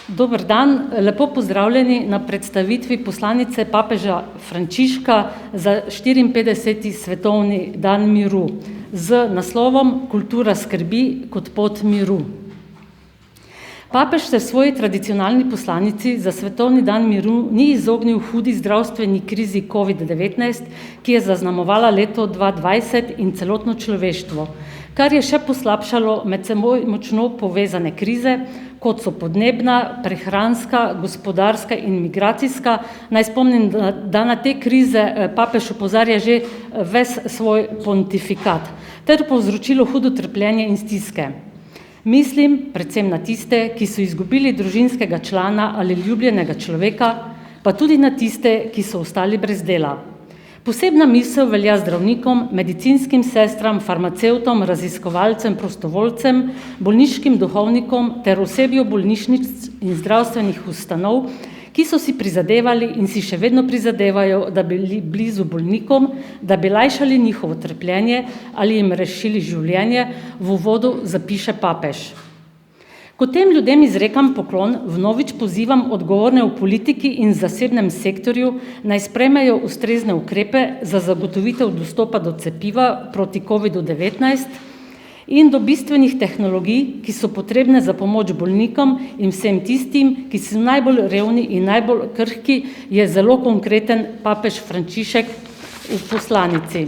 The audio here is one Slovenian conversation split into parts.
Dober dan, lepo pozdravljeni na predstavitvi poslanice papeža Frančiška za 54. svetovni dan miru z naslovom Kultura skrbi kot pot miru. Papež se v svoji tradicionalni poslanici za svetovni dan miru ni izognil hudi zdravstveni krizi COVID-19, ki je zaznamovala leto 2020 in celotno človeštvo, kar je še poslabšalo med seboj močno povezane krize, kot so podnebna, prehranska, gospodarska in migracijska. Naj spomnim, da na te krize papež opozarja že ves svoj pontifikat, ter povzročilo hudo trpljenje in stiske. Mislim predvsem na tiste, ki so izgubili družinskega člana ali ljubljenega človeka, pa tudi na tiste, ki so ostali brez dela. Posebna misel velja zdravnikom, medicinskim sestram, farmacevtom, raziskovalcem, prostovoljcem, bolniškim duhovnikom ter osebju bolnišnic in zdravstvenih ustanov, ki so si prizadevali in si še vedno prizadevajo, da bi bili blizu bolnikom, da bi lajšali njihovo trpljenje ali jim rešili življenje, v uvodu zapiše papež. Ko tem ljudem izrekam poklon, vnovič pozivam odgovorne v politiki in zasebnem sektorju, naj sprejmejo ustrezne ukrepe za zagotovitev dostopa do cepiva proti COVID-19 in do bistvenih tehnologij, ki so potrebne za pomoč bolnikom in vsem tistim, ki so najbolj revni in najbolj krhki, je zelo konkreten papež Frančišek v poslanici.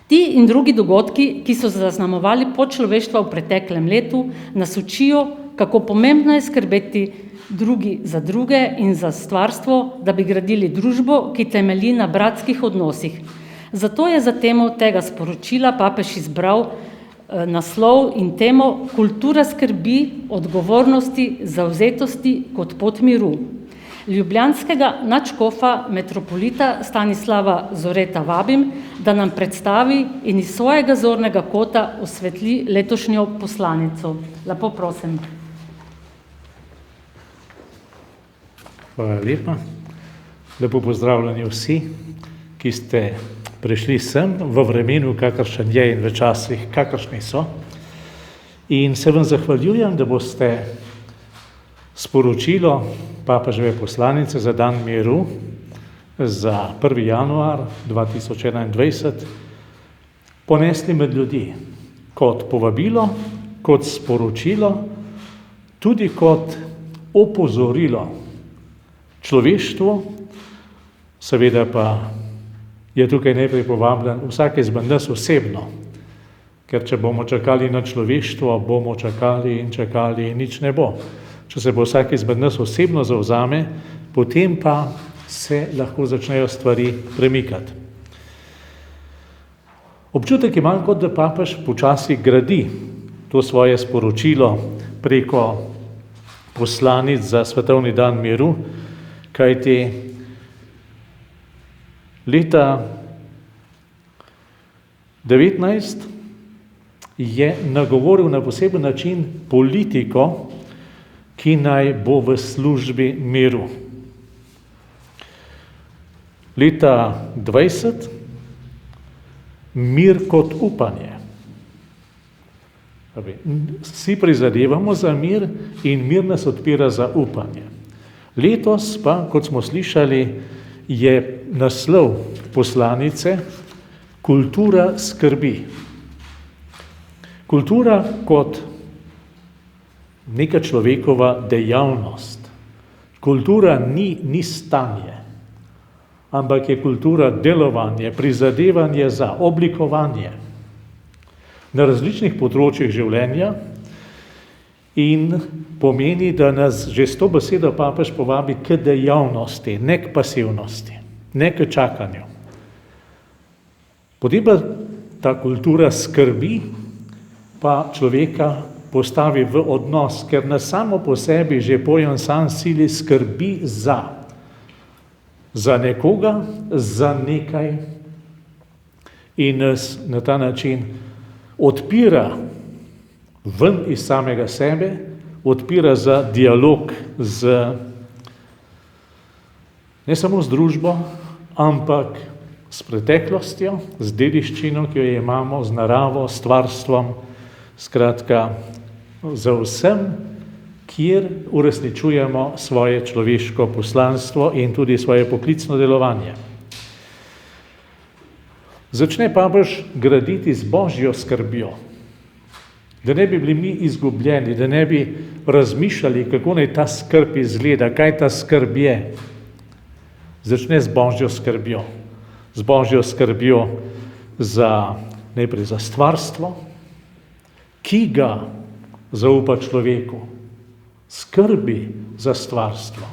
Ti in drugi dogodki, ki so zaznamovali pot človeštva v preteklem letu, nas učijo, kako pomembno je skrbeti drugi za druge in za stvarstvo, da bi gradili družbo, ki temelji na bratskih odnosih. Zato je za temo tega sporočila papež izbral naslov in temo Kultura skrbi, odgovornosti, zavzetosti kot pot miru. Ljubljanskega nadškofa metropolita Stanislava Zoreta vabim, da nam predstavi in iz svojega zornega kota osvetli letošnjo poslanico. Lepo prosim. Hvala lepa. Lepo pozdravljeni vsi, ki ste prišli sem v vremenu, kakršen je in v časih, kakršni so. In se vam zahvaljujem, da boste sporočilo papeževe poslanice za dan miru za 1. januar 2021 ponesli med ljudi kot povabilo, kot sporočilo, tudi kot opozorilo človeštvu, seveda pa je tukaj najprej povabljen vsak izmed nas osebno, ker če bomo čakali na človeštvo, bomo čakali in nič ne bo. Če se bo vsak izmed nas osebno zavzame, potem pa se lahko začnejo stvari premikati. Občutek imam, kot da papež počasi gradi to svoje sporočilo preko poslanic za svetovni dan miru, kajti leta 19 je nagovoril na poseben način politiko, ki naj bo v službi miru. Leta 20 mir kot upanje. Vsi prizadevamo za mir in mir nas odpira za upanje. Letos pa, kot smo slišali, je naslov poslanice Kultura skrbi. Kultura kot neka človekova dejavnost. Kultura ni stanje, ampak je kultura delovanje, prizadevanje za oblikovanje na različnih področjih življenja in pomeni, da nas že s to besedo papež povabi k dejavnosti, ne k pasivnosti, ne k čakanju. Potem pa ta kultura skrbi pa človeka postavi v odnos, ker nas samo po sebi že pojem sam sili skrbi za nekoga, za nekaj in nas na ta način odpira ven iz samega sebe, odpira za dialog ne samo z družbo, ampak s preteklostjo, z dediščino, ki jo imamo, z naravo, s stvarstvom, skratka, za vsem, kjer uresničujemo svoje človeško poslanstvo in tudi svoje poklicno delovanje. Začne papež graditi z božjo skrbjo, da ne bi bili mi izgubljeni, da ne bi razmišljali, kako naj ta skrb izgleda, kaj ta skrb je. Začne z božjo skrbjo najprej za stvarstvo, ki ga zaupa človeku, skrbi za stvarstvo.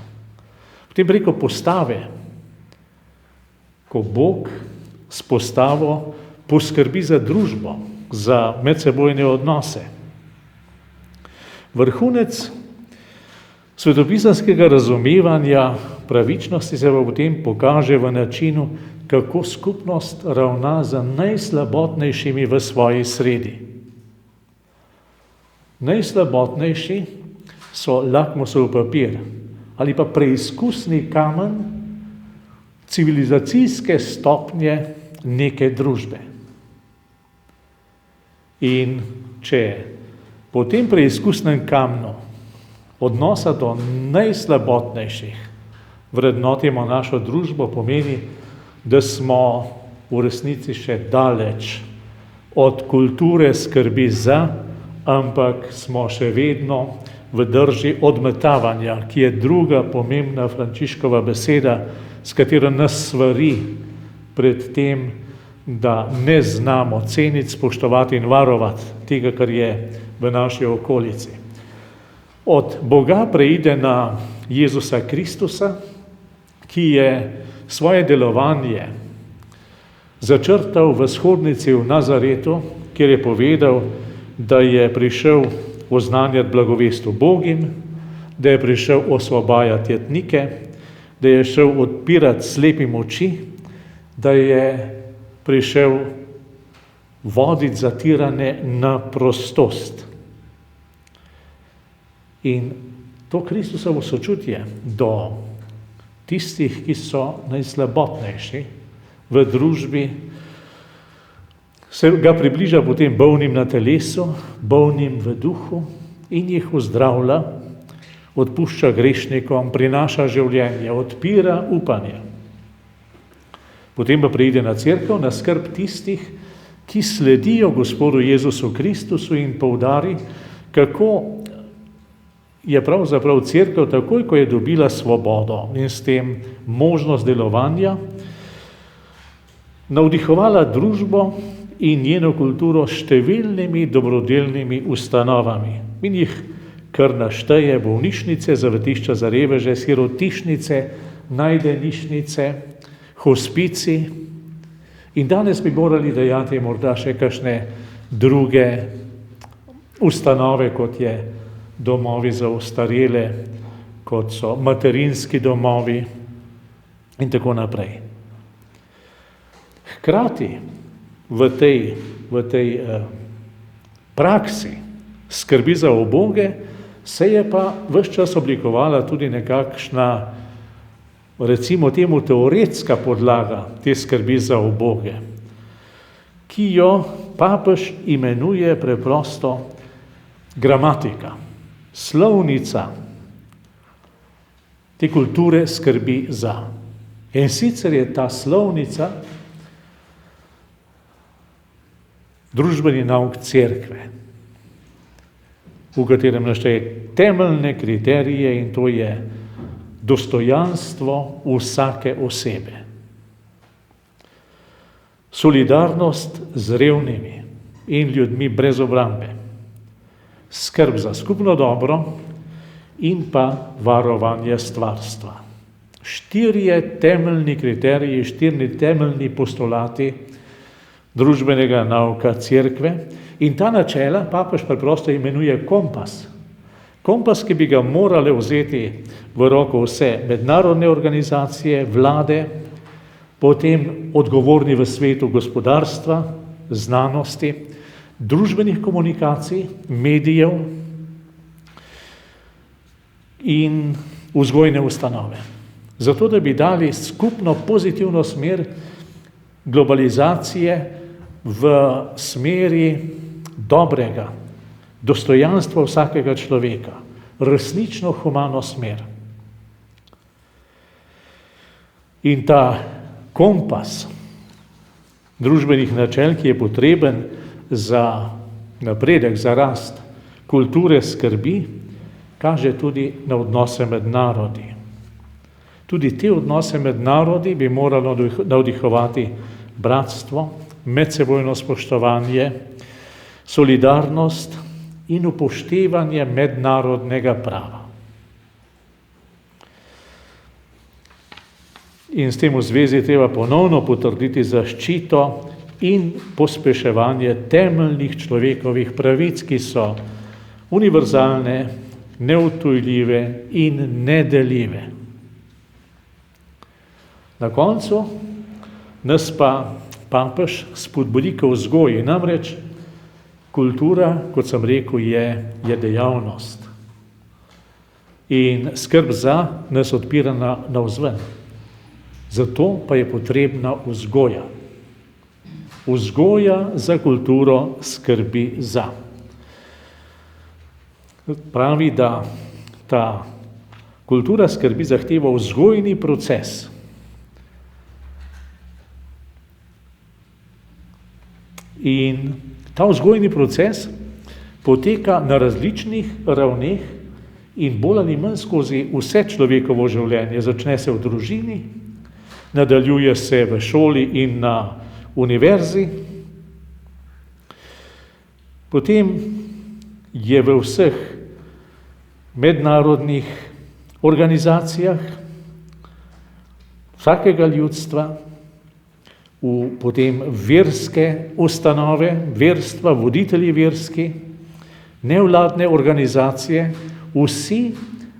Potem preko postave, ko Bog s postavo poskrbi za družbo, za medsebojne odnose. Vrhunec svetopisanskega razumevanja pravičnosti se pa potem pokaže v načinu, kako skupnost ravna z najslabotnejšimi v svoji sredi. Najslabotnejši so lakmusov papir ali pa preizkusni kamen civilizacijske stopnje neke družbe. In če po tem preizkusnem kamnu odnosa do najslabotnejših vrednotimo našo družbo, pomeni, da smo v resnici še daleč od kulture skrbi za, ampak smo še vedno v drži odmetavanja, ki je druga pomembna Frančiškova beseda, s katero nas svari pred tem, da ne znamo ceniti, spoštovati in varovati tega, kar je v naši okolici. Od Boga preide na Jezusa Kristusa, ki je svoje delovanje začrtal v shodnici v Nazaretu, kjer je povedal, da je prišel oznanjati blagovest ubogim, da je prišel osvobajati jetnike, da je šel odpirati slepim oči, da je prišel voditi zatirane na prostost. In to Kristusovo sočutje do tistih, ki so najslabotnejši v družbi, se ga približa potem bolnim na telesu, bolnim v duhu in jih uzdravlja, odpušča grešnikom, prinaša življenje, odpira upanje. Potem pa pride na cerkev, na skrb tistih, ki sledijo Gospodu Jezusu Kristusu in poudari, kako je pravzaprav cerkev takoj, ko je dobila svobodo in s tem možnost delovanja, navdihovala družbo in njeno kulturo s številnimi dobrodelnimi ustanovami. In jih kar našteje: bolnišnice, zavetišča za reveže, sirotišnice, najdenišnice, hospici. In danes bi morali dajati morda še kakšne druge ustanove, kot je domovi za ostarele, kot so materinski domovi in tako naprej. Hkrati v tej praksi skrbi za uboge se je pa ves čas oblikovala tudi nekakšna, recimo temu, teoretska podlaga te skrbi za uboge, ki jo papež imenuje preprosto gramatika, slovnica te kulture skrbi za. In sicer je ta slovnica družbeni nauk cerkve, v katerem našteje temeljne kriterije, in to je dostojanstvo vsake osebe, solidarnost z revnimi in ljudmi brez obrambe, skrb za skupno dobro in pa varovanje stvarstva. 4 temeljni kriteriji, 4 temeljni postulati družbenega nauka cerkve, in ta načela papež preprosto imenuje kompas. Kompas, ki bi ga morale vzeti v roko vse mednarodne organizacije, vlade, potem odgovorni v svetu gospodarstva, znanosti, družbenih komunikacij, medijev in vzgojne ustanove. Zato, da bi dali skupno pozitivno smer globalizacije v smeri dobrega, dostojanstva vsakega človeka, resnično humano smer. In ta kompas družbenih načel, ki je potreben za napredek, za rast kulture skrbi, kaže tudi na odnose med narodi. Tudi te odnose med narodi bi moralo navdihovati bratstvo, medsebojno spoštovanje, solidarnost in upoštevanje mednarodnega prava. In s tem v zvezi treba ponovno potrditi zaščito in pospeševanje temeljnih človekovih pravic, ki so univerzalne, neodtujljive in nedeljive. Na koncu nas pa papež spodbudi k vzgoji, namreč kultura, kot sem rekel, je dejavnost. In skrb za nas odpira navzven. Zato pa je potrebna vzgoja. Vzgoja za kulturo skrbi za. Pravi, da ta kultura skrbi zahteva vzgojni proces. In ta vzgojni proces poteka na različnih ravneh in bolj ali manj skozi vse človekovo življenje. Začne se v družini, nadaljuje se v šoli in na univerzi, potem je v vseh mednarodnih organizacijah vsakega ljudstva, potem verske ustanove, verstva, voditelji verski, nevladne organizacije, vsi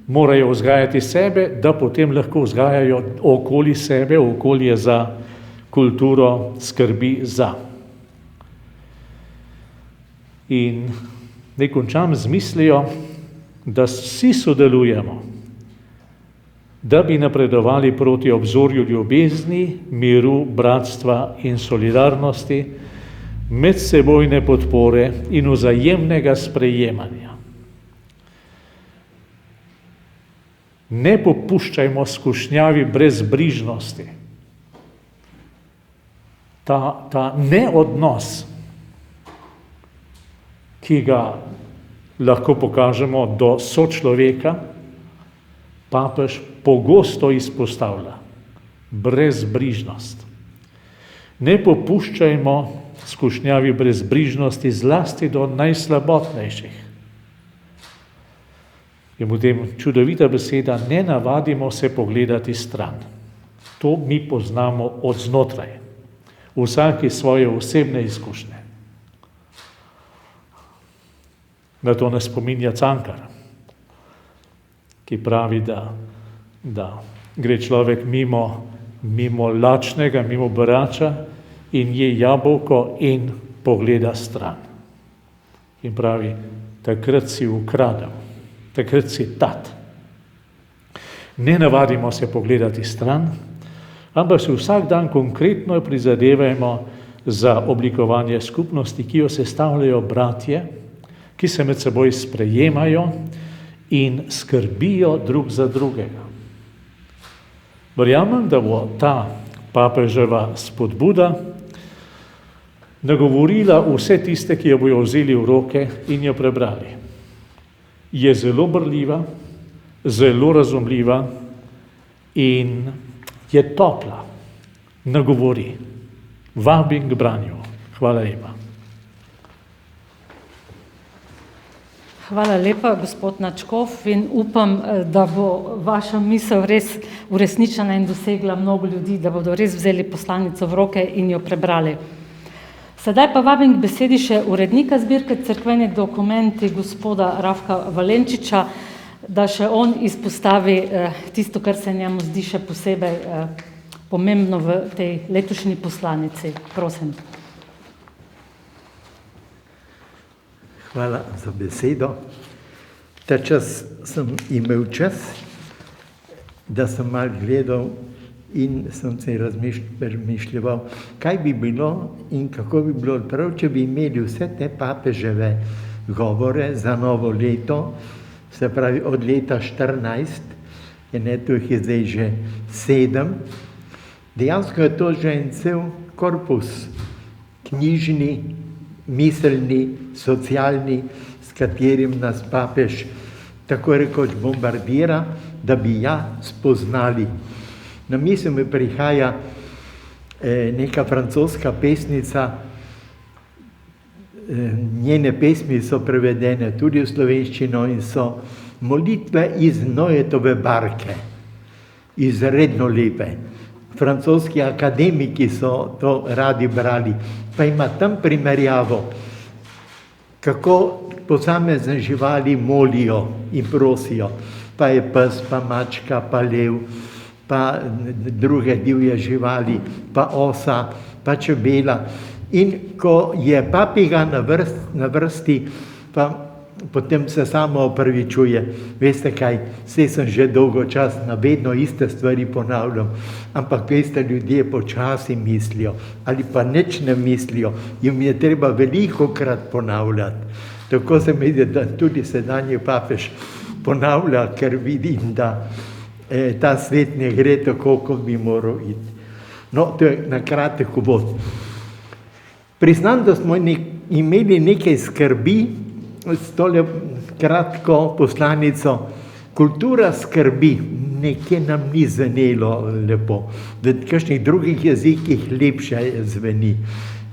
morajo vzgajati sebe, da potem lahko vzgajajo okoli sebe, okolje za kulturo skrbi za. In naj končam z mislijo, da vsi sodelujemo, da bi napredovali proti obzorju ljubezni, miru, bratstva in solidarnosti, medsebojne podpore in vzajemnega sprejemanja. Ne popuščajmo skušnjavi brezbrižnosti. Ta neodnos, ki ga lahko pokažemo do sočloveka, papež pogosto izpostavlja. Brezbrižnost. Ne popuščajmo skušnjavi brezbrižnosti zlasti do najslabotnejših. Je potem čudovita beseda, ne navadimo se pogledati stran. To mi poznamo od znotraj. Vsaki svoje osebne izkušnje. Na to nas spominja Cankar, ki pravi, da gre človek mimo lačnega, mimo berača in je jabolko in pogleda stran. In pravi, takrat si ukradel, takrat si tat. Ne navadimo se pogledati stran, ampak se vsak dan konkretno prizadevajmo za oblikovanje skupnosti, ki jo sestavljajo bratje, ki se med seboj sprejemajo in skrbijo drug za drugega. Verjamem, da bo ta papeževa spodbuda nagovorila vse tiste, ki jo bojo vzeli v roke in jo prebrali. Je zelo brljiva, zelo razumljiva in je topla, nagovori, vabi k branju. Hvala lepa. Hvala lepa, gospod Nadškof, in upam, da bo vaša misel res uresničena in dosegla mnogo ljudi, da bodo res vzeli poslanico v roke in jo prebrali. Sedaj pa vabim k besedi še urednika zbirke Cerkveni dokumenti, gospoda Rafka Valenčiča, da še on izpostavi tisto, kar se njemu zdi še posebej pomembno v tej letošnji poslanici. Prosim. Hvala za besedo. Ta čas sem imel čas, da sem malo gledal in sem se razmišljal, kaj bi bilo in kako bi bilo prav, če bi imeli vse te papeževe govore za novo leto se pravi od leta 14, tu jih je zdaj že 7. Dejansko je to že en cel korpus knjižni, miselni, socialni, s katerim nas papež tako rekoč bombardira, da bi spoznali. Na misel mi prihaja neka francoska pesnica, njene pesmi so prevedene tudi v slovenščino in so molitve iz Noetove barke, izredno lepe. Francoski akademiki so to radi brali, pa ima tam primerjavo, kako posamezne živali molijo in prosijo, pa je pes, pa mačka, pa lev, pa druge divje živali, pa osa, pa čebela. In ko je papiga na vrsti, pa potem se samo opravičuje. Veste kaj, saj sem že dolgo časa, vedno iste stvari ponavljam, ampak veste, ljudje počasi mislijo ali pa nič ne mislijo, jim je treba velikokrat ponavljati. Tako se mi zdi, da tudi sedanji papež ponavlja, ker vidim, da ta svet ne gre tako, kot bi moral iti. No, to je na kratek uvod. Priznam, da smo imeli nekaj skrbi s tole kratko poslanico. Kultura skrbi, nekje nam ni zvenelo lepo, v kakšnih drugih jezikih lepše zveni.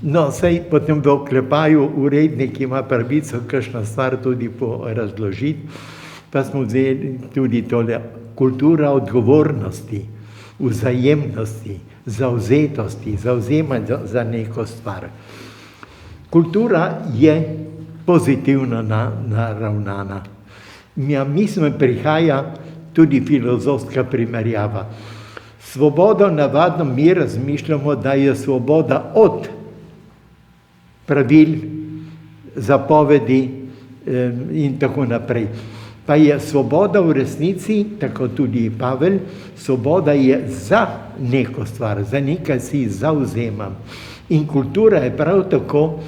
No, saj potem v oklepaju urednik ima pravico kakšno stvar tudi razložiti, pa smo vzeli tudi tole kultura odgovornosti, vzajemnosti, zavzetosti, zavzemanja za neko stvar. Kultura je pozitivno naravnana. Mislim, prihaja tudi filozofska primerjava. Svobodo navadno mi razmišljamo, da je svoboda od pravil, zapovedi in tako naprej. Pa je svoboda v resnici, tako tudi Pavel, svoboda je za neko stvar, za nekaj si zavzemam. In kultura je prav tako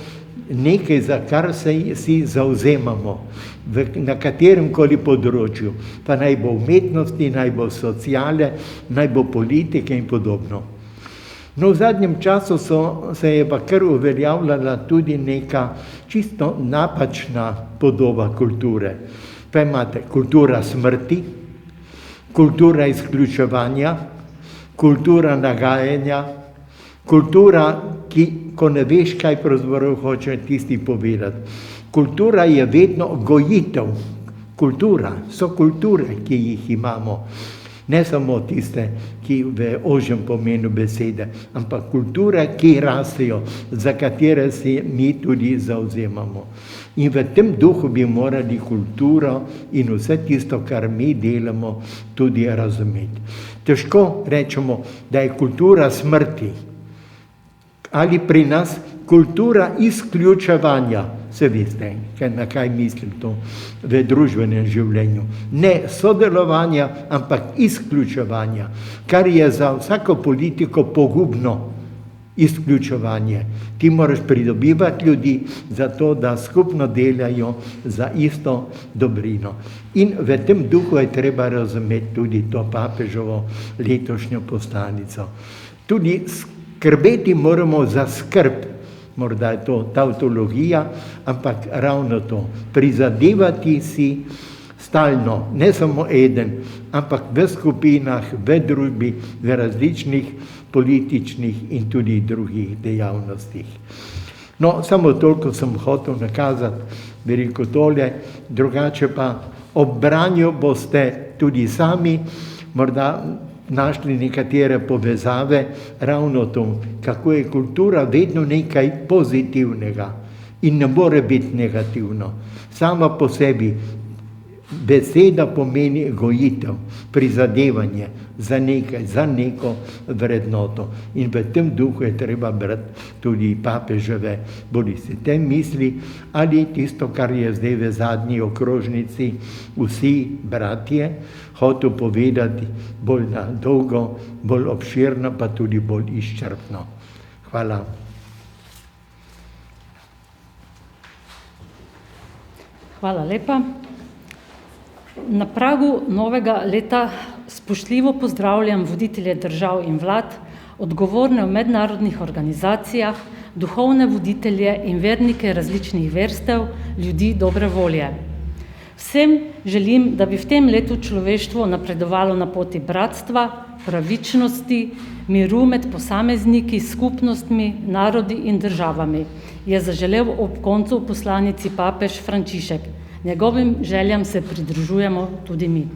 nekaj, za kar se si zavzemamo, na katerem koli področju, pa naj bo umetnosti, naj bo sociale, naj bo politike in podobno. No, v zadnjem času se je pa kar uveljavljala tudi neka čisto napačna podoba kulture. Pa imate kultura smrti, kultura izključevanja, kultura nagajanja, kultura, ko ne veš, kaj pravzaprav hoče tisti povedati. Kultura je vedno gojitev. Kultura, so kulture, ki jih imamo. Ne samo tiste, ki v ožjem pomenu besede, ampak kulture, ki rastejo, za katere se mi tudi zavzemamo. In v tem duhu bi morali kulturo in vse tisto, kar mi delamo, tudi razumeti. Težko rečemo, da je kultura smrti. Ali pri nas kultura izključevanja, se veste, na kaj mislim to v družbenem življenju. Ne sodelovanja, ampak izključevanja, kar je za vsako politiko pogubno izključevanje. Ti moraš pridobivati ljudi za to, da skupno delajo za isto dobrino. In v tem duhu je treba razumeti tudi to papežovo letošnjo poslanico. Tudi skrbeti moramo za skrb, morda je to tautologija, ampak ravno to, prizadevati si stalno, ne samo eden, ampak v skupinah, v družbi, v različnih političnih in tudi drugih dejavnostih. No, samo toliko sem hotel nakazati, veliko tole, drugače pa ob branju boste tudi sami morda našli nekatere povezave, ravno to, kako je kultura vedno nekaj pozitivnega in ne more biti negativno. Sama po sebi beseda pomeni gojitev, prizadevanje za nekaj, za neko vrednoto. In v tem duhu je treba brati tudi papeževe bodisi te misli ali tisto, kar je zdaj v zadnji okrožnici vsi bratje hotel povedati bolj na dolgo, bolj obširno, pa tudi bolj izčrpno. Hvala. Hvala lepa. Na pragu novega leta spoštljivo pozdravljam voditelje držav in vlad, odgovorne v mednarodnih organizacijah, duhovne voditelje in vernike različnih verstev, ljudi dobre volje. Vsem želim, da bi v tem letu človeštvo napredovalo na poti bratstva, pravičnosti, miru med posamezniki, skupnostmi, narodi in državami, je zaželel ob koncu v poslanici papež Frančišek. Njegovim željam se pridružujemo tudi mi.